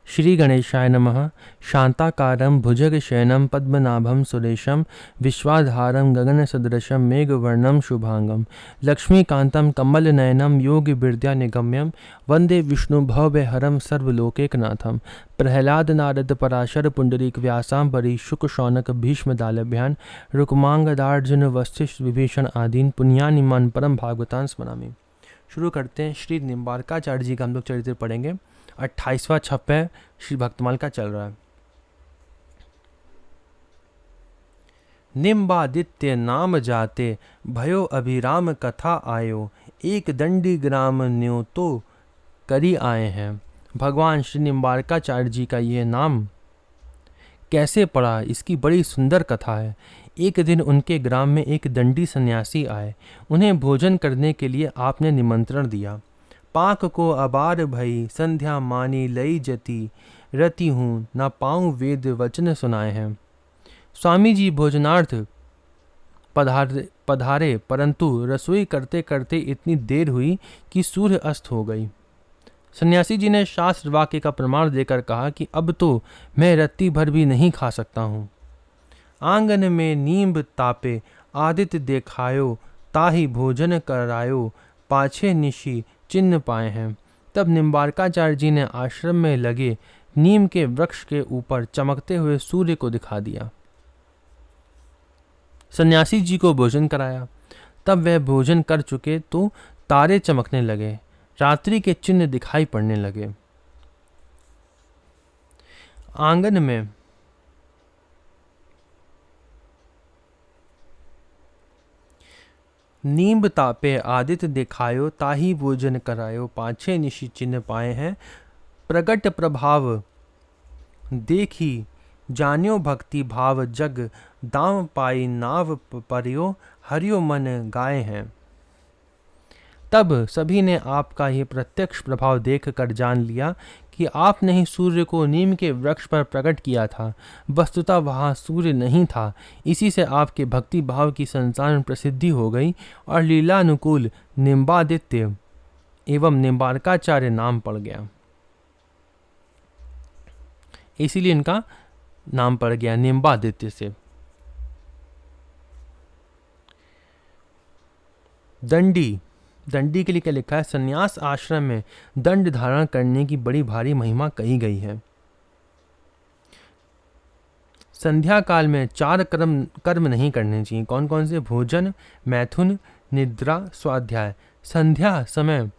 श्री गणेशाय नमः। शांताकारं भुजगशयनं पद्मनाभं सुरेशं विश्वाधारं गगनसदृशं मेघवर्णं शुभांगं लक्ष्मीकान्तं कमलनयनं योगिविद्यानिगम्यं वन्दे विष्णुभवभयहरं सर्वलोकैकनाथं। प्रह्लाद नारद पराशर पुंडरीक व्यासांबरी शुक शौनक भीष्म दालभ्यान रुक्मांगदार्जुन वसिष्ठ विभीषण आदीन पुण्यानिमान परम भागवतान स्मरामि। शुरू करते हैं। श्री निम्बारकाचार्य जी का हम लोग चरित्र पढ़ेंगे। 28वां छप है, श्री भक्तमाल का चल रहा है। निम्बादित्य नाम जाते भयो अभिराम कथा आयो, एक दंडी ग्राम न्यो तो करी आए हैं। भगवान श्री निम्बारकाचार्य जी का ये नाम कैसे पड़ा, इसकी बड़ी सुंदर कथा है। एक दिन उनके ग्राम में एक दंडी सन्यासी आए। उन्हें भोजन करने के लिए आपने निमंत्रण दिया। पाक को अबार भई संध्या मानी लई जती, रति हूँ न पाऊँ वेद वचन सुनाए हैं। स्वामी जी भोजनार्थ पधारे, परंतु रसोई करते करते इतनी देर हुई कि सूर्य अस्त हो गई। सन्यासी जी ने शास्त्र वाक्य का प्रमाण देकर कहा कि अब तो मैं रत्ती भर भी नहीं खा सकता हूँ। आंगन में नींब तापे आदित्य देखायो, ताही भोजन करायो, पाछे निशी चिन्ह पाए हैं। तब निम्बारकाचार्य जी ने आश्रम में लगे नीम के वृक्ष के ऊपर चमकते हुए सूर्य को दिखा दिया। सन्यासी जी को भोजन कराया। तब वह भोजन कर चुके तो तारे चमकने लगे, रात्रि के चिन्ह दिखाई पड़ने लगे। आंगन में नींब तापे आदित्य दिखायो, ताही भोजन करायो, पाछे निशी चिन्ह पाए हैं। प्रगट प्रभाव देखी जान्यो भक्ति भाव, जग दाम पाई नाव परियो, हरियो मन गाए हैं। तब सभी ने आपका ये प्रत्यक्ष प्रभाव देखकर जान लिया कि आपने ही सूर्य को नीम के वृक्ष पर प्रकट किया था। वस्तुतः वहाँ सूर्य नहीं था। इसी से आपके भक्ति भाव की संसार में प्रसिद्धि हो गई और लीलानुकूल निम्बादित्य एवं निम्बारकाचार्य नाम पड़ गया। इसीलिए इनका नाम पड़ गया निम्बादित्य से। दंडी के लिए क्या लिखा है? संन्यास आश्रम में दंड धारण करने की बड़ी भारी महिमा कही गई है। संध्या काल में 4 कर्म नहीं करने चाहिए। कौन कौन से? भोजन, मैथुन, निद्रा, स्वाध्याय। संध्या समय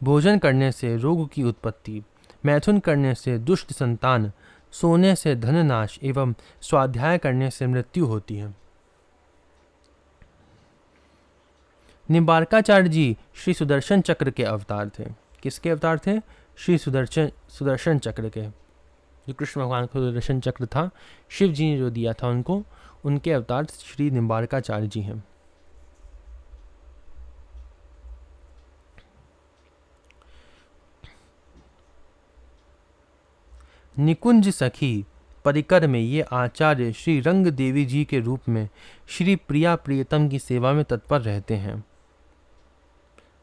भोजन करने से रोग की उत्पत्ति, मैथुन करने से दुष्ट संतान, सोने से धन नाश एवं स्वाध्याय करने से मृत्यु होती है। निम्बारकाचार्य जी श्री सुदर्शन चक्र के अवतार थे। किसके अवतार थे? श्री सुदर्शन चक्र के। जो कृष्ण भगवान का सुदर्शन चक्र था, शिव जी ने जो दिया था उनको, उनके अवतार श्री निम्बारकाचार्य जी हैं। निकुंज सखी परिकर में ये आचार्य श्री रंग देवी जी के रूप में श्री प्रिया प्रियतम की सेवा में तत्पर रहते हैं।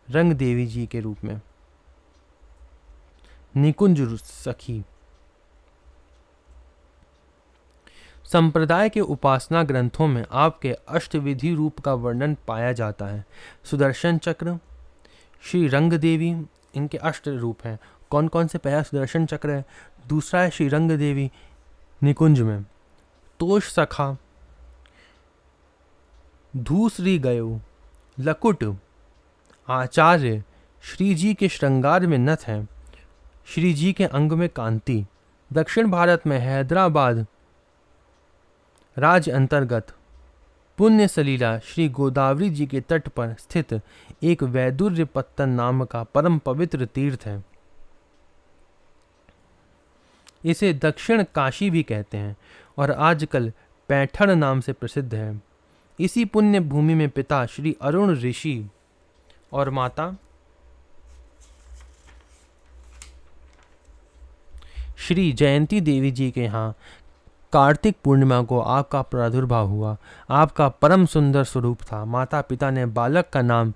रंग देवी जी के रूप में निकुंज सखी। संप्रदाय के उपासना ग्रंथों में आपके अष्टविधि रूप का वर्णन पाया जाता है। सुदर्शन चक्र, श्री रंग देवी, इनके अष्ट रूप हैं। कौन कौन से? पहला सुदर्शन चक्र है, दूसरा है श्री रंग देवी निकुंज में, तोष सखा, धूसरी गयो, लकुट, आचार्य, श्री जी के श्रृंगार में नथ है, श्री जी के अंग में कांति। दक्षिण भारत में हैदराबाद राज्य अंतर्गत पुण्य सलीला श्री गोदावरी जी के तट पर स्थित एक वैदुर्य पत्तन नाम का परम पवित्र तीर्थ है। इसे दक्षिण काशी भी कहते हैं और आजकल पैठण नाम से प्रसिद्ध है। इसी पुण्य भूमि में पिता श्री अरुण ऋषि और माता श्री जयंती देवी जी के यहाँ कार्तिक पूर्णिमा को आपका प्रादुर्भाव हुआ। आपका परम सुंदर स्वरूप था। माता पिता ने बालक का नाम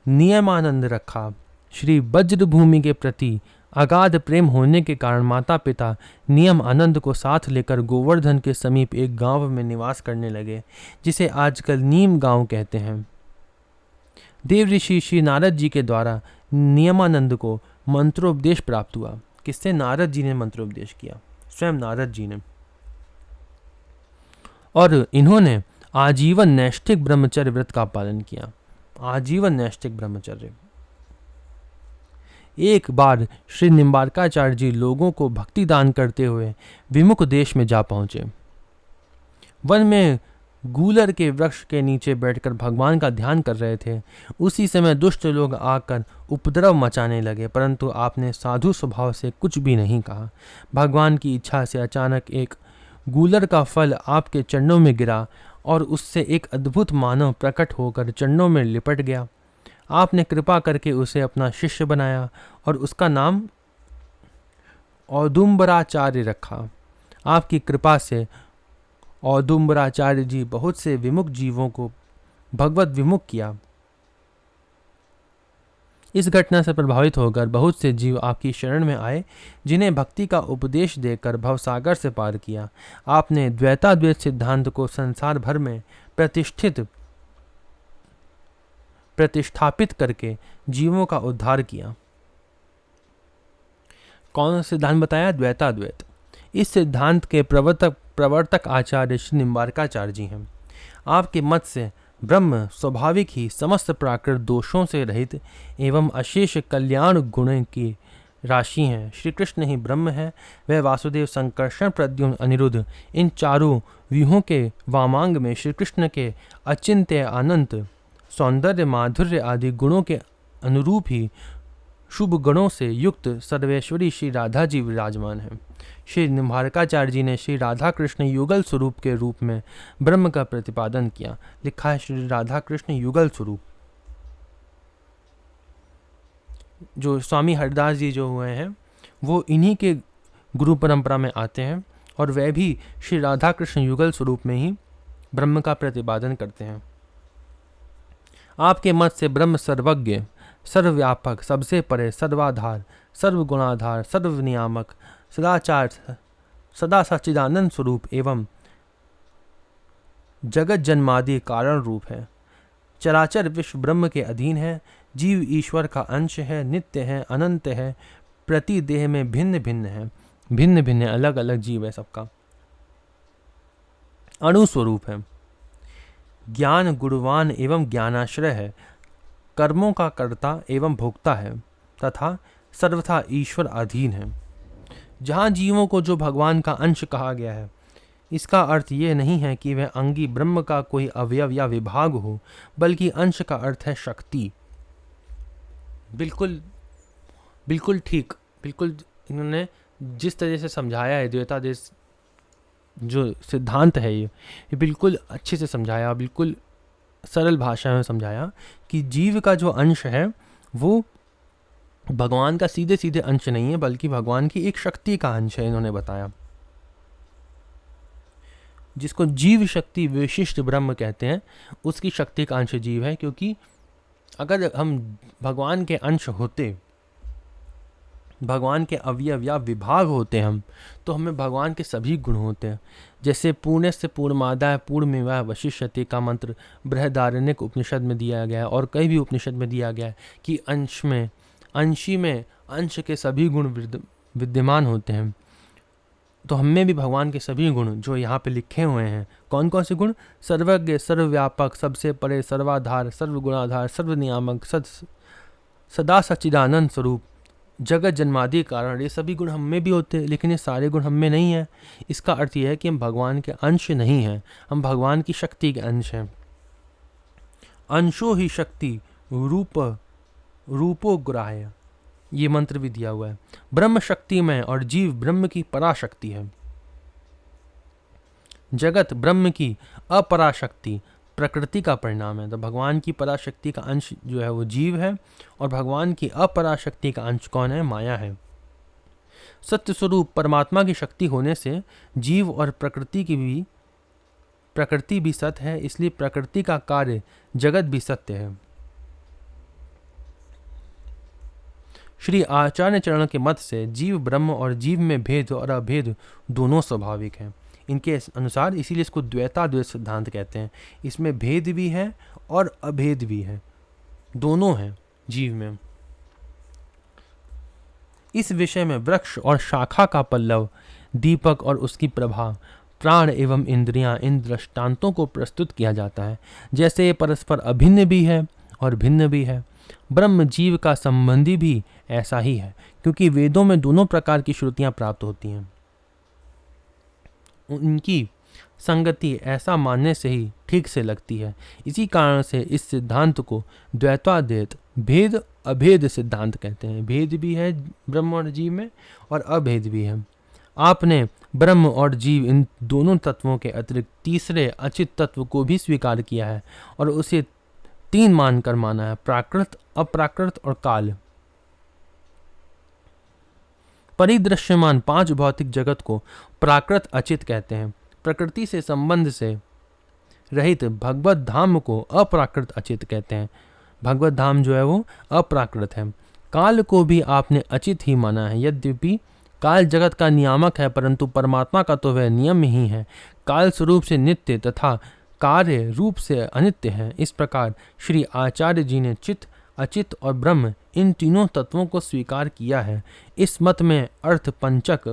नियमानंद रखा। श्री वज्रभूमि के प्रति अगाध प्रेम होने के कारण माता पिता नियम आनंद को साथ लेकर गोवर्धन के समीप एक गांव में निवास करने लगे, जिसे आजकल नीम गांव कहते हैं। देव ऋषि श्री नारद जी के द्वारा नियमानंद को मंत्रोपदेश प्राप्त हुआ। किससे? नारद जी ने मंत्रोपदेश किया, स्वयं नारद जी ने। और इन्होंने आजीवन नैष्ठिक ब्रह्मचर्य व्रत का पालन किया। आजीवन नैष्ठिक ब्रह्मचर्य। एक बार श्री निम्बारकाचार्य जी लोगों को भक्ति दान करते हुए विमुख देश में जा पहुंचे। वन में गूलर के वृक्ष के नीचे बैठकर भगवान का ध्यान कर रहे थे। उसी समय दुष्ट लोग आकर उपद्रव मचाने लगे, परंतु आपने साधु स्वभाव से कुछ भी नहीं कहा। भगवान की इच्छा से अचानक एक गूलर का फल आपके चरणों में गिरा और उससे एक अद्भुत मानव प्रकट होकर चरणों में लिपट गया। आपने कृपा करके उसे अपना शिष्य बनाया और उसका नाम औदुंबराचार्य रखा। आपकी कृपा से औदुंबराचार्य जी बहुत से विमुख जीवों को भगवत विमुख किया। इस घटना से प्रभावित होकर बहुत से जीव आपकी शरण में आए, जिन्हें भक्ति का उपदेश देकर भवसागर से पार किया। आपने द्वैताद्वैत सिद्धांत को संसार भर में प्रतिष्ठापित करके जीवों का उद्धार किया। कौन सा सिद्धांत बताया? द्वैताद्वैत। इस सिद्धांत के प्रवर्तक आचार्य श्री निम्बारकाचार्य जी हैं। आपके मत से ब्रह्म स्वाभाविक ही समस्त प्राकृत दोषों से रहित एवं अशेष कल्याण गुण की राशि हैं। श्री कृष्ण ही ब्रह्म है। वह वासुदेव, संकर्षण, प्रद्युम्न, अनिरुद्ध इन चारों व्यूहों के वामांग में श्री कृष्ण के अचिंत्य अनंत सौंदर्य, माधुर्य आदि गुणों के अनुरूप ही शुभ गणों से युक्त सर्वेश्वरी श्री राधा जी विराजमान हैं। श्री निम्बारकाचार्य जी ने श्री राधा कृष्ण युगल स्वरूप के रूप में ब्रह्म का प्रतिपादन किया। लिखा है श्री राधा कृष्ण युगल स्वरूप। जो स्वामी हरिदास जी जो हुए हैं वो इन्हीं के गुरु परंपरा में आते हैं और वह भी श्री राधा कृष्ण युगल स्वरूप में ही ब्रह्म का प्रतिपादन करते हैं। आपके मत से ब्रह्म सर्वज्ञ, सर्वव्यापक, सबसे परे, सर्वाधार, सर्वगुणाधार, सर्वनियामक, सदाचार, सदा सच्चिदानंद स्वरूप एवं जगत जन्मादि कारण रूप है। चराचर विश्व ब्रह्म के अधीन है। जीव ईश्वर का अंश है, नित्य है, अनंत है, प्रति देह में भिन्न भिन्न है। भिन्न भिन्न अलग अलग जीव है सबका। अणुस्वरूप है। ज्ञान गुणवान एवं ज्ञानाश्रय है। कर्मों का कर्ता एवं भोक्ता है तथा सर्वथा ईश्वर अधीन है। जहाँ जीवों को जो भगवान का अंश कहा गया है, इसका अर्थ ये नहीं है कि वह अंगी ब्रह्म का कोई अवयव या विभाग हो, बल्कि अंश का अर्थ है शक्ति। बिल्कुल बिल्कुल ठीक, बिल्कुल इन्होंने जिस तरह से समझाया है द्वैतादेश जो सिद्धांत है ये बिल्कुल अच्छे से समझाया, बिल्कुल सरल भाषा में समझाया कि जीव का जो अंश है वो भगवान का सीधे सीधे अंश नहीं है, बल्कि भगवान की एक शक्ति का अंश है। इन्होंने बताया जिसको जीव शक्ति विशिष्ट ब्रह्म कहते हैं, उसकी शक्ति का अंश जीव है। क्योंकि अगर हम भगवान के अंश होते, भगवान के अवयव या विभाग होते हम, तो हमें भगवान के सभी गुण होते हैं। जैसे पूर्णस्य पूर्णमादाय पूर्णमेवाय वशिष्यते का मंत्र बृहदारण्यक उपनिषद में दिया गया है और कई भी उपनिषद में दिया गया है कि अंशी में अंश के सभी गुण विद्यमान होते हैं। तो हमें भी भगवान के सभी गुण जो यहाँ पे लिखे हुए हैं, कौन कौन से गुण? सर्वज्ञ, सर्वव्यापक, सबसे परे, सर्वाधार, सर्वगुणाधार, सर्वनियामक, सदा सच्चिदानंद स्वरूप, जगत जन्मादि कारण, ये सभी गुण हम में भी होते हैं, लेकिन ये सारे गुण हम में नहीं है। इसका अर्थ यह है कि हम भगवान के अंश नहीं हैं, हम भगवान की शक्ति के अंश हैं। अंशो ही शक्ति रूपो ग्राह्य, ये मंत्र भी दिया हुआ है। ब्रह्म शक्ति में और जीव ब्रह्म की पराशक्ति है। जगत ब्रह्म की अपराशक्ति प्रकृति का परिणाम है। तो भगवान की पराशक्ति का अंश जो है वो जीव है और भगवान की अपराशक्ति का अंश कौन है? माया है। सत्य स्वरूप परमात्मा की शक्ति होने से जीव और प्रकृति भी सत्य है, इसलिए प्रकृति का कार्य जगत भी सत्य है। श्री आचार्य चरण के मत से जीव ब्रह्म और जीव में भेद और अभेद दोनों स्वाभाविक हैं। इनके अनुसार इसीलिए इसको द्वैताद्वैत सिद्धांत कहते हैं। इसमें भेद भी है और अभेद भी है, दोनों हैं जीव में। इस विषय में वृक्ष और शाखा का पल्लव, दीपक और उसकी प्रभा, प्राण एवं इंद्रियां, इन दृष्टांतों को प्रस्तुत किया जाता है। जैसे ये परस्पर अभिन्न भी है और भिन्न भी है, ब्रह्म जीव का संबंधी भी ऐसा ही है, क्योंकि वेदों में दोनों प्रकार की श्रुतियां प्राप्त होती हैं। उनकी संगति ऐसा मानने से ही ठीक से लगती है। इसी कारण से इस सिद्धांत को द्वैताद्वैत भेद अभेद सिद्धांत कहते हैं। भेद भी है ब्रह्म और जीव में और अभेद भी है। आपने ब्रह्म और जीव इन दोनों तत्वों के अतिरिक्त तीसरे अचित तत्व को भी स्वीकार किया है और उसे तीन मानकर माना है: प्राकृत, अप्राकृत और काल। परिदृश्यमान पांच भौतिक जगत को प्राकृत अचित कहते हैं। प्रकृति से संबंध से रहित भगवत धाम को अप्राकृत अचित कहते हैं। भगवत धाम जो है वो अप्राकृत है। काल को भी आपने अचित ही माना है। यद्यपि काल जगत का नियामक है, परंतु परमात्मा का तो वह नियम ही है। काल स्वरूप से नित्य तथा कार्य रूप से अनित्य है। इस प्रकार श्री आचार्य जी ने चित्त, अचित और ब्रह्म इन तीनों तत्वों को स्वीकार किया है। इस मत में अर्थ पंचक,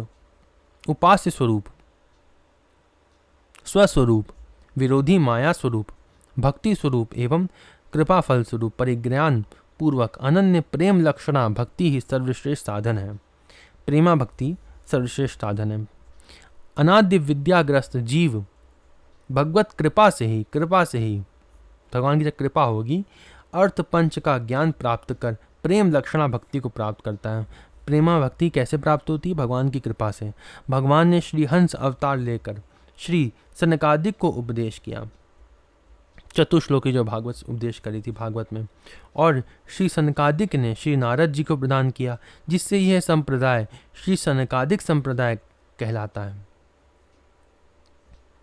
उपास्य स्वरूप, स्वस्वरूप, विरोधी माया स्वरूप, भक्ति स्वरूप एवं कृपा फल स्वरूप परिज्ञान पूर्वक अनन्य प्रेम लक्षणा भक्ति ही सर्वश्रेष्ठ साधन है। प्रेमा भक्ति सर्वश्रेष्ठ साधन है। अनाद्य विद्याग्रस्त जीव भगवत कृपा से ही भगवान की जब कृपा होगी अर्थ पंच का ज्ञान प्राप्त कर प्रेम लक्षणा भक्ति को प्राप्त करता है। प्रेमा भक्ति कैसे प्राप्त होती है? भगवान की कृपा से। भगवान ने श्री हंस अवतार लेकर श्री सनकादिक को उपदेश किया, चतुश्लोकी जो भागवत उपदेश करी थी भागवत में, और श्री सनकादिक ने श्री नारद जी को प्रदान किया, जिससे यह संप्रदाय श्री सनकादिक संप्रदाय कहलाता है।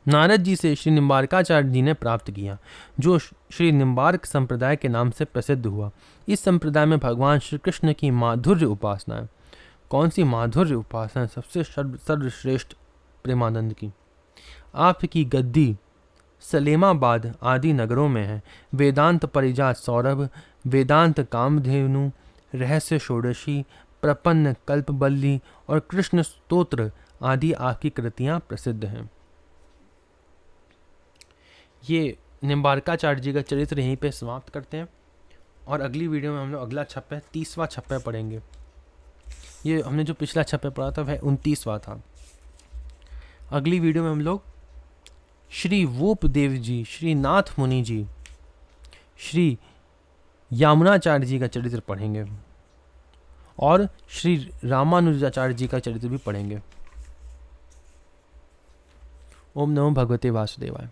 नारद जी से श्री निम्बारकाचार्य जी ने प्राप्त किया, जो श्री निम्बार्क संप्रदाय के नाम से प्रसिद्ध हुआ। इस संप्रदाय में भगवान श्री कृष्ण की माधुर्य उपासना है। कौन सी माधुर्य उपासना है? सबसे सर्वश्रेष्ठ प्रेमानंद की। आपकी गद्दी सलेमाबाद आदि नगरों में है। वेदांत परिजात सौरभ, वेदांत कामधेनु, रहस्य षोडशी, प्रपन्न कल्पबल्ली और कृष्ण स्तोत्र आदि आपकी कृतियां प्रसिद्ध हैं। ये निम्बारकाचार्य जी का चरित्र यहीं पे समाप्त करते हैं और अगली वीडियो में हम लोग अगला छप्पय 30वां छप्पय पढ़ेंगे। ये हमने जो पिछला छप्पय पढ़ा था वह 29वां था। अगली वीडियो में हम लोग श्री वोप देव जी, श्री नाथ मुनि जी, श्री यामुनाचार्य जी का चरित्र पढ़ेंगे और श्री रामानुजाचार्य जी का चरित्र भी पढ़ेंगे। ओम नमो भगवते वासुदेवाय।